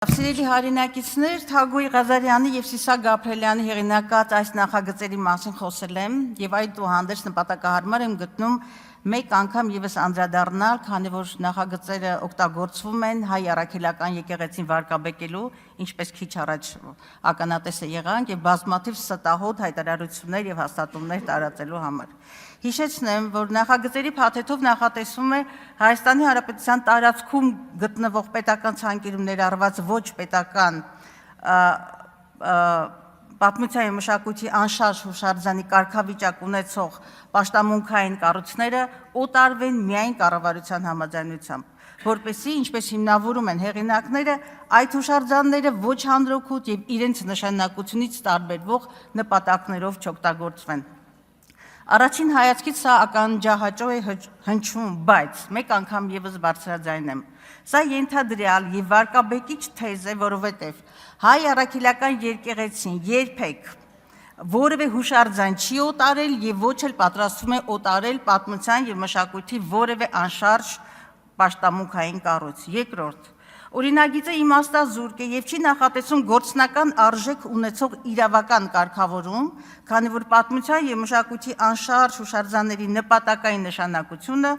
Սիրելի հայրենակիցներ, Թագուհի Ղազարյանի եւ Սիսակ Գաբրելյանի հեղինակած այս նախագծերի մասին խոսել եմ եւ այդուհանդերձ նպատակահարմար եմ գտնում մեկ անգամ եւս անդրադառնալ, քանի որ նախագծերը օգտագործվում են հայ առաքելական եկեղեցին վարկաբեկելու, ինչպես քիչ առաջ ականատեսը եղանք եւ բազմաթիվ ստահոդ հայտարարություններ եւ հաստատումներ տարածելու համար։ Հիշեցնեմ, որ նախագծերի փաթեթով նախատեսվում է Հայաստանի Հանրապետության տարածքում գտնվող պետական ցանկերում ներառված ոչ պետական պատմության եւ մշակույթի անշարժ հուշարձանի կարգավիճակ ունեցող պաշտամունքային կառույցները օտարվեն միայն կառավարության համաձայնությամբ, որպեսզի, ինչպես հիմնավորում են հեղինակները, այդ հուշարձանները ոչ հանրօգուտ եւ իրենց նշանակությունից տարբերվող նպատակներով չօգտագործվեն։ Առաջին հայացքից սա ականջահաճո է հնչում, բայց մեկ անգամ եւս բարձրաձայնեմ։ Սա ենթադրյալ եւ վարկաբեկիչ թեզ է, որովհետեւ հայ առաքելական եկեղեցին երբեք որևէ հուշարձան չի օտարել եւ ոչ էլ պատրաստվում է օտարել պատմության եւ մշակույթի որևէ անշարժ պաշտամունքային կառույց։ Երկրորդ, օրինագիծը իմաստազուրկ է եւ չի նախատեսում գործնական արժեք ունեցող իրավական կարգավորում, քանի որ պատմության եւ մշակույթի անշարժ հուշարձանների նպատակային նշանակությունը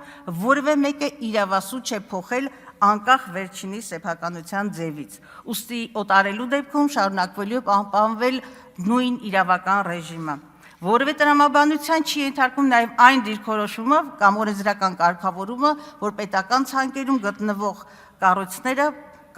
որևէ մեկը իրավասու չէ փոխել անկախ վերջինի սեփականության ձևից։ Ուստի օտարելու դեպքում շարունակվելու է պահպանվել նույն իրավական ռեժիմը։ Որևէ տրամաբանության չի ենթարկվում նաև այն դիրքորոշումը կամ օրենսդրական կարգավորումը, որ պետական ցանկերում գտնվող կառույցները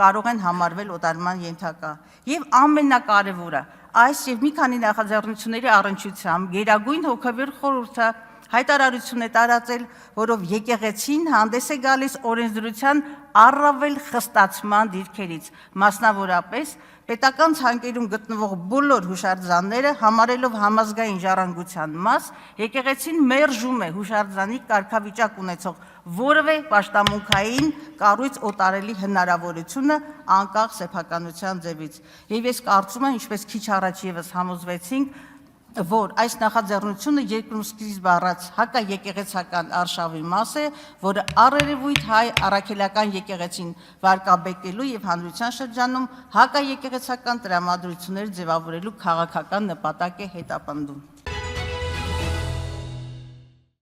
կարող են համարվել օտարման ենթակա։ Եվ ամենակարևորը, այս եւ մի քանի նախաձեռնությունների առնչությամբ Գերագույն հոգևոր խորհուրդը հայտարարություն է տարածել, որով եկեղեցին հանդես է գալիս օրենսդրության առավել խստացման դիրքերից, մասնավորապես պետական ցանկերում գտնվող բոլոր հուշարձանները համարելով համազգային ժառանգության մաս, եկեղեցին մերժում է հուշարձանի կարգավիճակ ունեցող որևէ պաշտամունքային կառույց օտարելի հնարավորությունը անկախ սեփականության ձևից։ Եվ ես կարծում եմ, ինչպես քիչ առաջ եւս համոզվեցինք, որ այս նախաձեռնությունը երկրում սկիզբ առած հակաեկեղեցական արշավի մաս է, որը առերևույթ հայ առաքելական եկեղեցին վարկաբեկելու եւ հանրության շրջանում հակաեկեղեցական տրամադրություններ ձևավորելու քաղաքական նպատակ է հետապնդում։